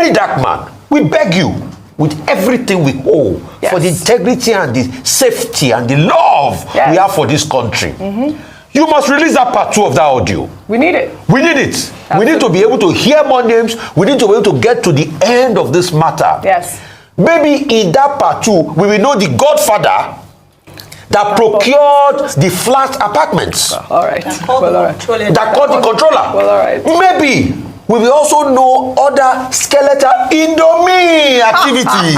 Very dark man, we beg you, with everything we owe, for the integrity and the safety and the love we have for this country, you must release that part 2 of that audio. We need it. We need it. Absolutely. We need to be able to hear more names. We need to be able to get to the end of this matter. Yes. Maybe in that part 2, we will know the godfather that procured the flat apartments. All right. That called the controller. Well, all right. Maybe we will also know other skeletal Indomie activities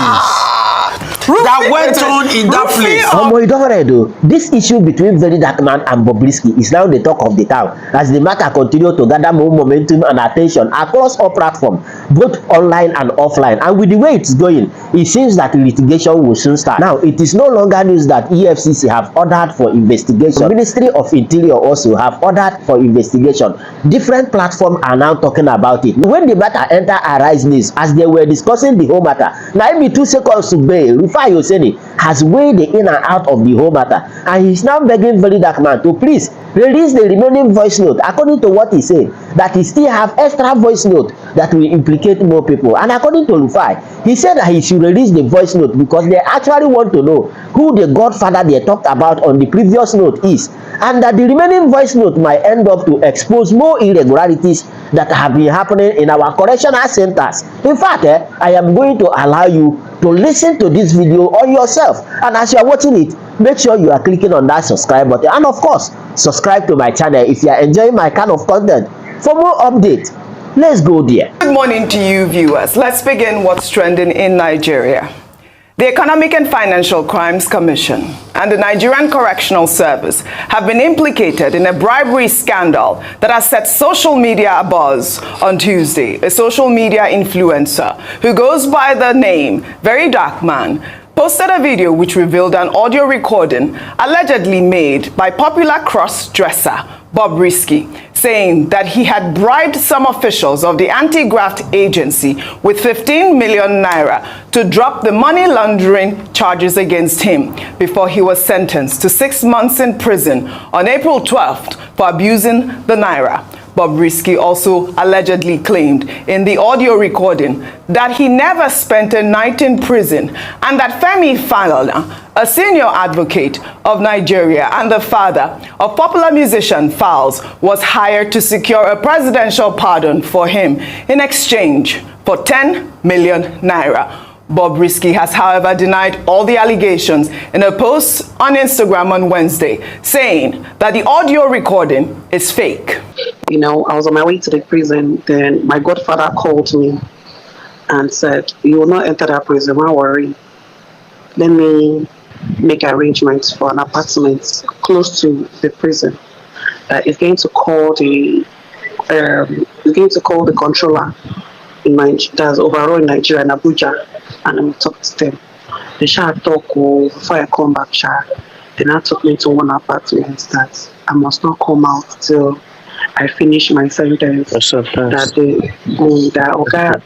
that went on in that place. This issue between Verydarkman and Bobrisky is now the talk of the town as the matter continues to gather more momentum and attention across all platforms, both online and offline. And with the way it's going, it seems that litigation will soon start. Now, it is no longer news that EFCC have ordered for investigation. The Ministry of Interior also have ordered for investigation. Different platforms are now talking about it. When the matter entered Arise News, as they were discussing the whole matter, now me 2 seconds to be Rufai Oseni has weighed the in and out of the whole matter, and he's now begging Verydarkman to please release the remaining voice note. According to what he said, that he still have extra voice note that will implicate more people. And according to Rufai, he said that he should release the voice note because they actually want to know who the godfather they talked about on the previous note is, and that the remaining voice note might end up to expose more irregularities that have been happening in our correctional centers. In fact, I am going to allow you to listen to this video on yourself, and as you are watching it, make sure you are clicking on that subscribe button, and of course subscribe to my channel if you are enjoying my kind of content. For more updates, let's go there. Good morning to you viewers. Let's begin what's trending in Nigeria. The Economic and Financial Crimes Commission and the Nigerian Correctional Service have been implicated in a bribery scandal that has set social media abuzz on Tuesday. A social media influencer who goes by the name Verydarkman posted a video which revealed an audio recording allegedly made by popular cross-dresser Bobrisky, saying that he had bribed some officials of the anti-graft agency with 15 million naira to drop the money laundering charges against him before he was sentenced to 6 months in prison on April 12th for abusing the naira. Bobrisky also allegedly claimed in the audio recording that he never spent a night in prison, and that Femi Falz, a senior advocate of Nigeria and the father of popular musician Falz, was hired to secure a presidential pardon for him in exchange for 10 million naira. Bobrisky has, however, denied all the allegations in a post on Instagram on Wednesday, saying that the audio recording is fake. You know, I was on my way to the prison, then my godfather called me and said, "You will not enter that prison, don't worry. Let me make arrangements for an apartment close to the prison. It's going to call the controller in that's overall in Nigeria, in Abuja, and let me talk to them. They shall talk before I come back, Then I took me to one apartment that I must not come out till I finish my sentence." That the Oga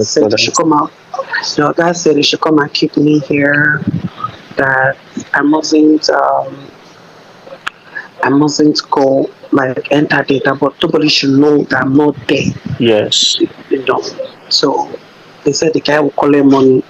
said they should come out. The Oga said they should come and keep me here. That I mustn't go like enter data, but nobody should know that I'm not there. Yes. You know. So they said the guy will collect money.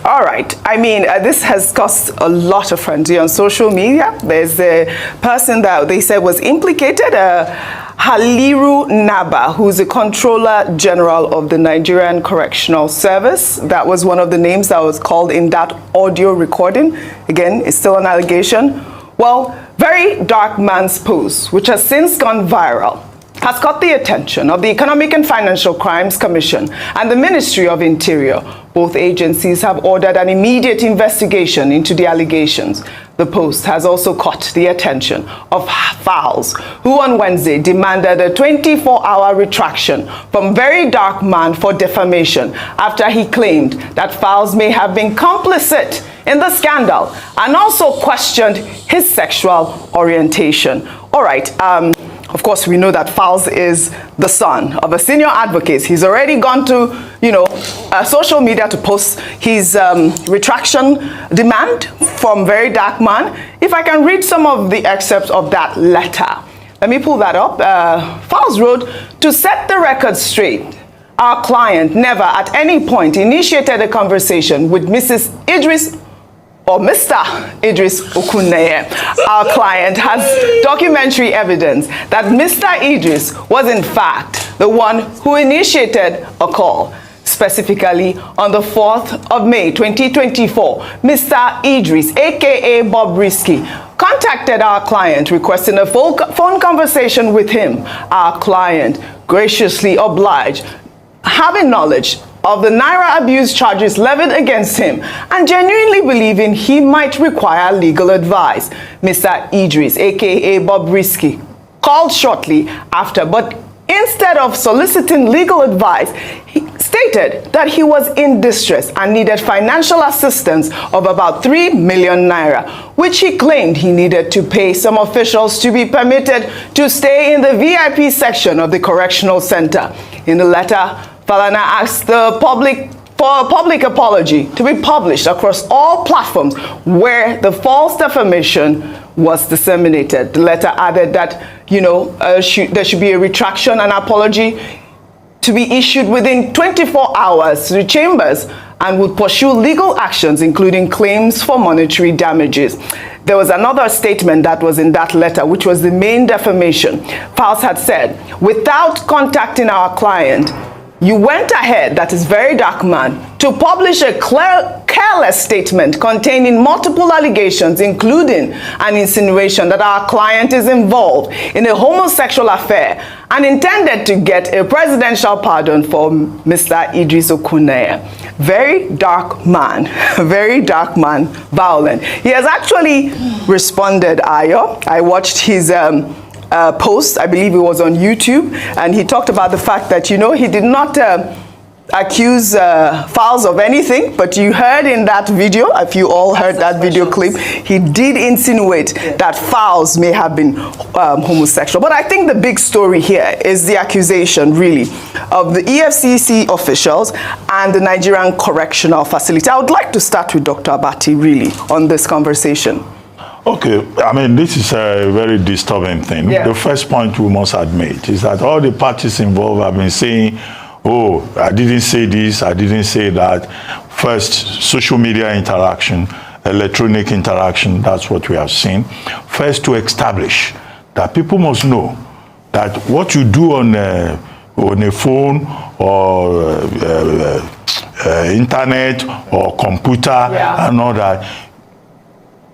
All right. I mean, this has caused a lot of frenzy on social media. There's a person that they said was implicated, Haliru Naba, who's the Controller General of the Nigerian Correctional Service. That was one of the names that was called in that audio recording. Again, it's still an allegation. Well, Verydarkman's post, which has since gone viral, has caught the attention of the Economic and Financial Crimes Commission and the Ministry of Interior. Both agencies have ordered an immediate investigation into the allegations. The post has also caught the attention of Falz, who on Wednesday demanded a 24-hour retraction from Verydarkman for defamation after he claimed that Falz may have been complicit in the scandal and also questioned his sexual orientation. All right, of course, we know that Falz is the son of a senior advocate. He's already gone to, social media to post his retraction demand from Verydarkman. If I can read some of the excerpts of that letter. Let me pull that up. Falz wrote, "To set the record straight, Our client never at any point initiated a conversation with Mrs. Idris or Mr. Idris Okuneye. Our client has documentary evidence that Mr. Idris was in fact the one who initiated a call. Specifically, on the 4th of May 2024, Mr. Idris, aka Bobrisky, contacted our client requesting a phone conversation with him. Our client graciously obliged, having knowledge of the Naira abuse charges levied against him and genuinely believing he might require legal advice. Mr. Idris, aka Bobrisky, called shortly after, but instead of soliciting legal advice, he stated that he was in distress and needed financial assistance of about 3 million naira, which he claimed he needed to pay some officials to be permitted to stay in the VIP section of the correctional center. In the letter, Falana asked the public for a public apology to be published across all platforms where the false defamation was disseminated. The letter added that, there should be a retraction and apology to be issued within 24 hours to the chambers and would pursue legal actions, including claims for monetary damages. There was another statement that was in that letter, which was the main defamation. Falz had said, without contacting our client, you went ahead, that is Verydarkman, to publish a careless statement containing multiple allegations, including an insinuation that our client is involved in a homosexual affair and intended to get a presidential pardon for Mr. Idris Okuneye. Very dark man, violent. He has actually responded, Ayo. I watched his post, I believe it was on YouTube, and he talked about the fact that, he did not accuse Falz of anything, but you heard in that video, if you all heard that video clip, he did insinuate that Falz may have been homosexual. But I think the big story here is the accusation, really, of the EFCC officials and the Nigerian Correctional Facility. I would like to start with Dr. Abati, really, on this conversation. Okay, I mean, this is a very disturbing thing. Yeah. The first point we must admit is that all the parties involved have been saying, oh, I didn't say this, I didn't say that. First, social media interaction, electronic interaction, that's what we have seen. First, to establish that people must know that what you do on a phone or internet or computer and all that,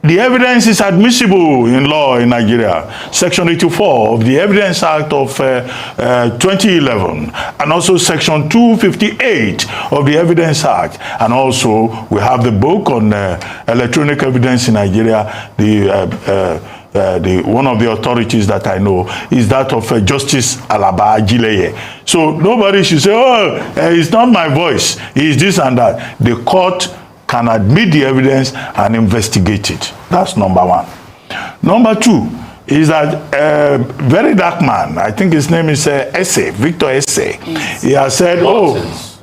the evidence is admissible in law in Nigeria. Section 84 of the Evidence Act of 2011, and also Section 258 of the Evidence Act. And also, we have the book on electronic evidence in Nigeria. The one of the authorities that I know is that of Justice Alaba Ajileye. So nobody should say, oh, it's not my voice, it's this and that. The court can admit the evidence and investigate it. That's number one. Number two is that Verydarkman, I think his name is Victor Esse. Yes. He has said,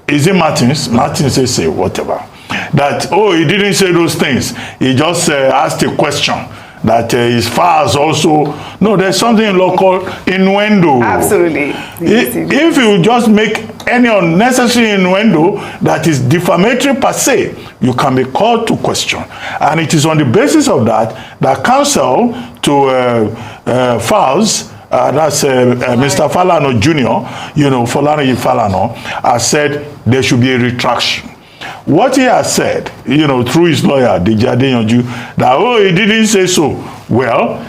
is it Martins? Martins Esse, whatever. That, he didn't say those things. He just asked a question. That his Falz also. No, there's something in law called innuendo. Absolutely. If you just make any unnecessary innuendo that is defamatory per se, you can be called to question. And it is on the basis of that counsel to Falz, that's Mr. Falano Jr., Falana Falano, has said there should be a retraction. What he has said, through his lawyer, Dijade Yonju, that, he didn't say so. Well,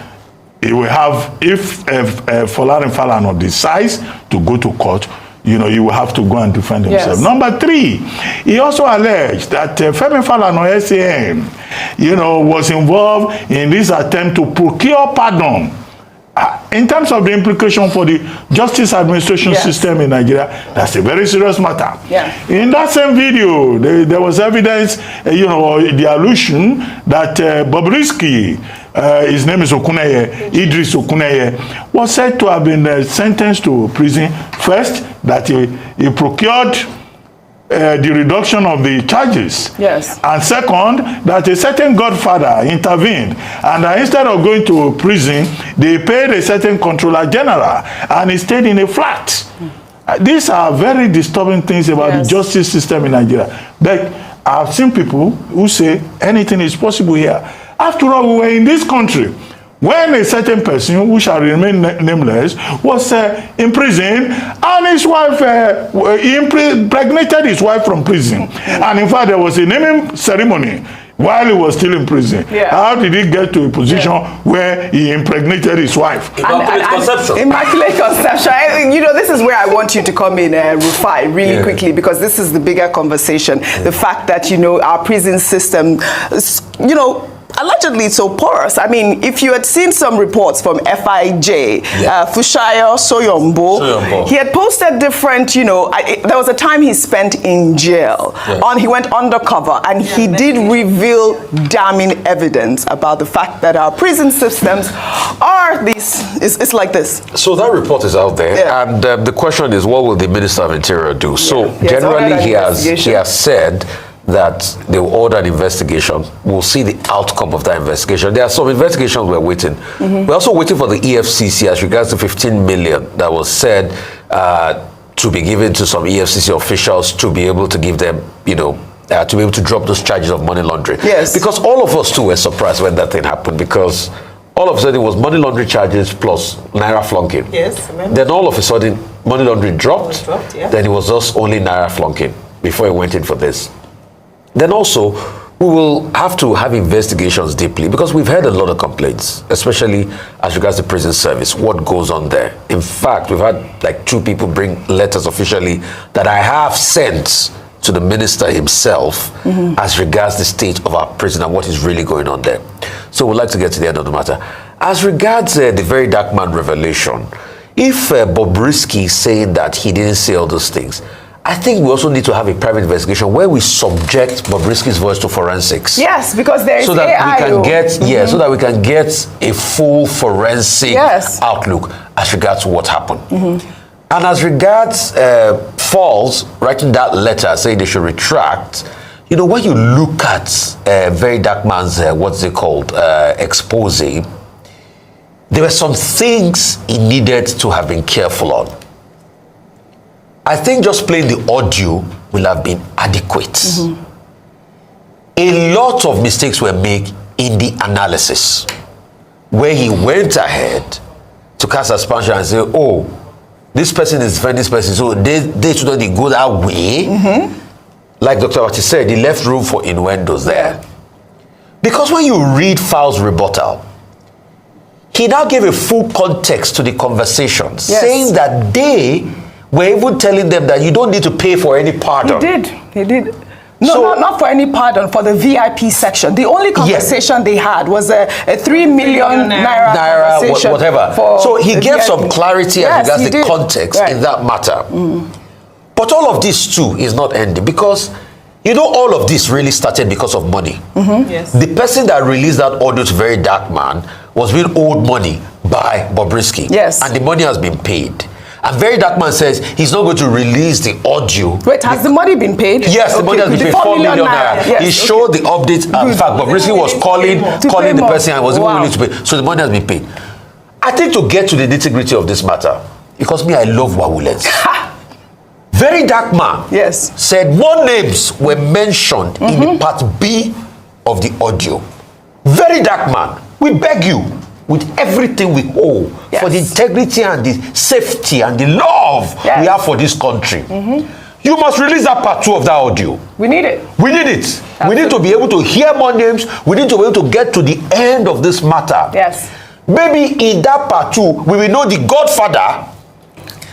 he will have, if Falano decides to go to court, he will have to go and defend himself. Yes. Number three, he also alleged that Femi Falano SAN, was involved in this attempt to procure pardon. In terms of the implication for the justice administration system in Nigeria, that's a very serious matter. Yeah. In that same video, there was evidence, the allusion that Bobrisky, his name is Okuneye, Idris Okuneye, was said to have been sentenced to prison. First, that he procured the reduction of the charges. Yes. And second, that a certain godfather intervened, and instead of going to prison, they paid a certain controller general, and he stayed in a flat. These are very disturbing things about the justice system in Nigeria. But I've seen people who say anything is possible here. After all, we were in this country when a certain person, who shall remain nameless, was in prison, and his wife, he impregnated his wife from prison. And in fact, there was a naming ceremony while he was still in prison. How did he get to a position where he impregnated his wife? Immaculate conception. Immaculate conception. You know, this is where I want you to come in, Rufai, really quickly, because this is the bigger conversation. The fact that, you know, our prison system, you know, allegedly so porous. I mean, if you had seen some reports from FIJ, Fushayo Soyombo, he had posted different, you know, there was a time he spent in jail. He went undercover, and he did reveal damning evidence about the fact that our prison systems are it's like this. So that report is out there, and the question is, what will the Minister of Interior do? So generally, he has said that they will order an investigation. We'll see the outcome of that investigation. There are some investigations we're waiting. We're also waiting for the EFCC as regards to 15 million that was said to be given to some EFCC officials to be able to give them, you know, to be able to drop those charges of money laundering. Because all of us too were surprised when that thing happened, because all of a sudden it was money laundering charges plus Naira flunking. Then all of a sudden money laundering dropped. Then it was just only Naira flunking before it went in for this. Then also, we will have to have investigations deeply, because we've heard a lot of complaints, especially as regards the prison service, what goes on there. In fact, we've had like 2 people bring letters officially that I have sent to the minister himself as regards the state of our prison and what is really going on there. So we'd like to get to the end of the matter. As regards the Verydarkman revelation, if Bobrisky is saying that he didn't say all those things, I think we also need to have a private investigation where we subject Bobrisky's voice to forensics. Yes, because there is so that AI. We can get, so that we can get a full forensic outlook as regards to what happened. And as regards Falz writing that letter saying they should retract, you know, when you look at Verydarkman's, what's it called, expose, there were some things he needed to have been careful on. I think just playing the audio will have been adequate. A lot of mistakes were made in the analysis, where he went ahead to cast aspersion and say, oh, this person is defending this person, so they shouldn't go that way. Like Dr. Wati said, he left room for innuendos there. Because when you read Falz's rebuttal, he now gave a full context to the conversation, saying that they were even telling them that you don't need to pay for any pardon. He did. No, so, not for any pardon, for the VIP section. The only conversation they had was a 3 million naira conversation. Whatever. So he gave some clarity as regards the context in that matter. But all of this too is not ending, because you know all of this really started because of money. The person that released that audio to Verydarkman was being owed money by Bobrisky. And the money has been paid. And Verydarkman says he's not going to release the audio. Wait, has the money been paid? Yes, the money has been paid, 4 million naira. He showed the updates. In fact, Bobrisky was calling the person and was even willing to pay. So the money has been paid. I think to get to the nitty-gritty of this matter, because me, I love Wawulens. Verydarkman said more names were mentioned in the part B of the audio. Verydarkman, we beg you, with everything we owe, for the integrity and the safety and the love we have for this country, you must release that part 2 of that audio. We need it. We need it. Absolutely. We need to be able to hear more names. We need to be able to get to the end of this matter. Maybe in that part 2, we will know the godfather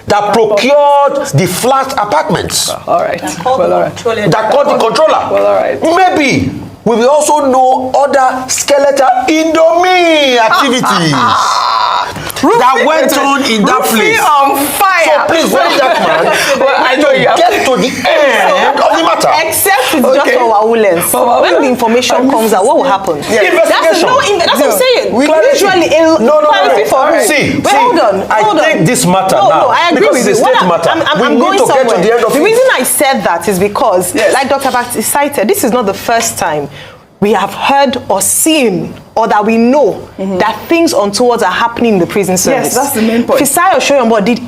that procured the flat apartments. That called the controller. Maybe we will also know other skeletal Indomie activities that went on in that place. On fire. So please, Verydarkman, I know you get to the end of the matter. Except it's just for Wawulens. When the information comes out, what will happen? Investigation. That's what I'm saying. Usually, See, hold on. I take this matter now. No, I agree with you. I'm going to get to the end of it. The reason I said that is because, like Dr. Bati cited, this is not the first time we have heard or seen or that we know that things untowards are happening in the prison service. Yes, that's the main point. Fisayo Shoyombo did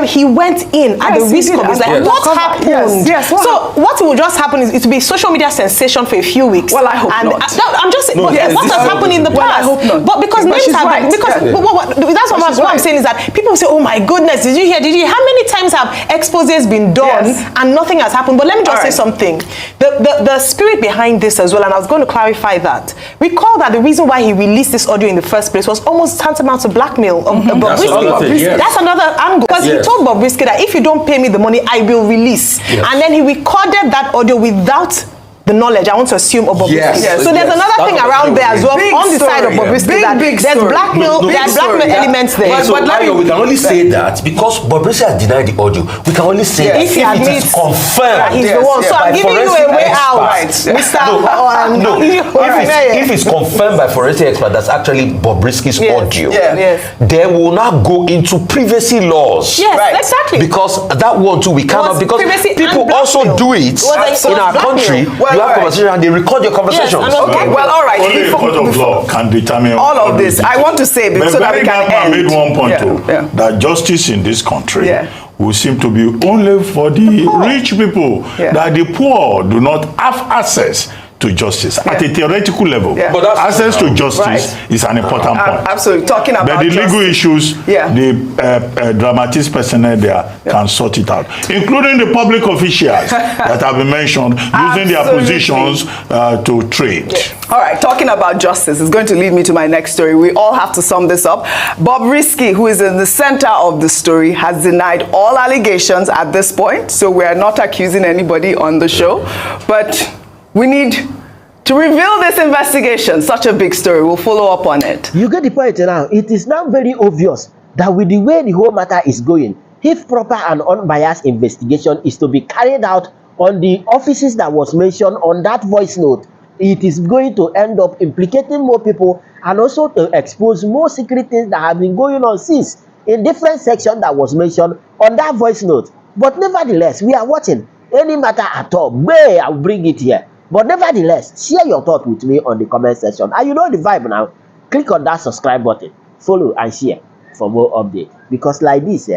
he went in at the risk of his life. What happened? Yes, what will just happen is it will be a social media sensation for a few weeks. Well, I hope not. I'm just saying, what has happened in the past? Well, I hope not. But because names have been, that's what I'm saying is that people say, oh my goodness, did you hear? How many times have exposés been done and nothing has happened? But let me just say something. The spirit behind this as well, and I was going to clarify that. Recall that the reason why he released this audio in the first place was almost tantamount to blackmail of Bobrisky. That's another angle. Because he told Bobrisky that if you don't pay me the money, I will release. And then he recorded that audio without the knowledge, I want to assume, of Bobrisky. So there's another thing around there as well, on the side of Bobrisky, that there's blackmail, there's blackmail elements there. But we can only say that because Bobrisky has denied the audio. We can only say that if he admits it is confirmed. that he's the one. So I'm giving you a way out, Mr. If it's confirmed by forensic expert, that's actually Bobrisky's audio. Then we will now go into privacy laws. Yes, exactly. Because that one too, we cannot, because people also do it in our country. You have conversation and they record your conversations. Okay, well, all right. Only a court of law can determine all of this. I want to say, so that we can end. made one point too, that justice in this country will seem to be only for the rich people, that the poor do not have access to justice at a theoretical level. But access to justice is an important point. Absolutely. Talking about but the legal issues, the dramatist personnel there can sort it out, including the public officials that have been mentioned using their positions to trade. All right, talking about justice is going to lead me to my next story. We all have to sum this up. Bobrisky, who is in the center of the story, has denied all allegations at this point. So we are not accusing anybody on the show, but we need to reveal this investigation. Such a big story. We'll follow up on it. You get the point now. It is now very obvious that with the way the whole matter is going, if proper and unbiased investigation is to be carried out on the offices that was mentioned on that voice note, it is going to end up implicating more people and also to expose more secret things that have been going on since in different sections that was mentioned on that voice note. But nevertheless, we are watching. Any matter at all, I'll bring it here. But nevertheless, share your thought with me on the comment section. And you know the vibe now. Click on that subscribe button, follow and share for more updates. Because like this,